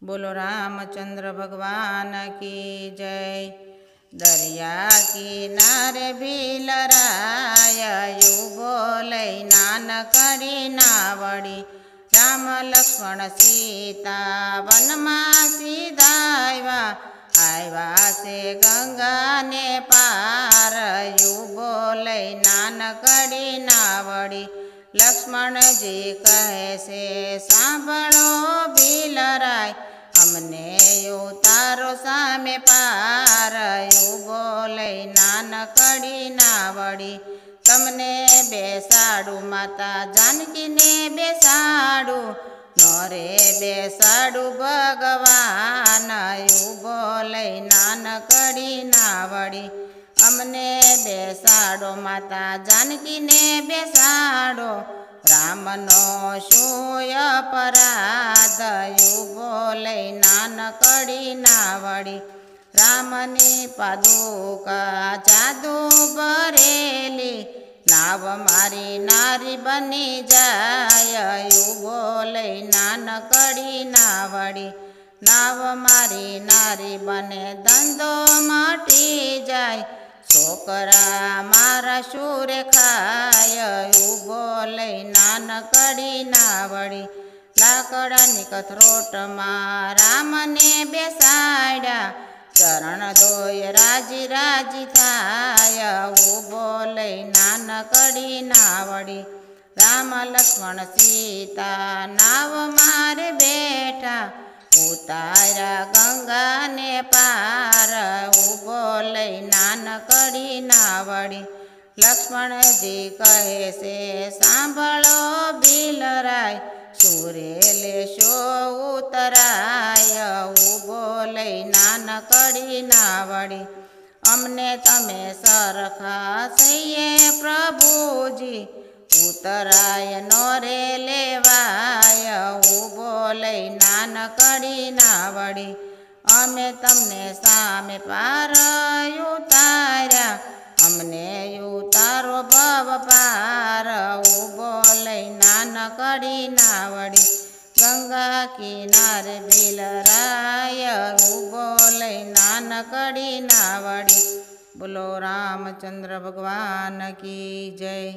बोलो रामचंद्र भगवान की जय। दरिया किनारे भीलराय बोलै नानकड़ी नावड़ी। राम लक्ष्मण सीता वनमा सीधायवा आयवा से गंगा ने पार बोलै नानकड़ी नावड़ी। लक्ष्मण जी कहे से सांभळो भीलराय अमने उतारो सामे पार बोलै नानकड़ी नावड़ी। तमने बेसाडू माता जानकी ने बेसाडू नोरे बेसाडू भगवान बोलै नानकड़ी नावड़ी। अमने बेसाडो माता जानकी ने बेसाडो रामनो शूय अपराध बोलै नानकड़ी नावड़ी। रामनी पादुका जादू बरेली नाव मारी नारी बनी जाय बोलै नानकड़ी नावड़ी। नाव मारी नारी बने धंधो मटी जाय छोकरा मारा शूरे खाय बोलै नानकड़ी नावड़ी। लाकडानी कथरोट मां राम ने बेसाड्या चरण धोय राजी राजी थाय बोलै नानकड़ी नावड़ी। राम लक्ष्मण सीता नाव मारे बेठा उतारा गंगा ने पार बोलै नानकड़ी नावड़ी। लक्ष्मण जी कहे से सांभळो भीलराय सूरेले शो उतराय बोलै नानकड़ी नावड़ी। अमने तमे सरखा सैये प्रभुजी उतराय नोरे लेवाय बोलै नानकड़ी नावड़ी। अमे तमने सामे पार उतार्या अमने उतारो भव पार बोलै नानकड़ी नावड़ी। गंगा किनारे भीलराय बोलै नानकड़ी नावड़ी। बोलो रामचंद्र भगवान की जय।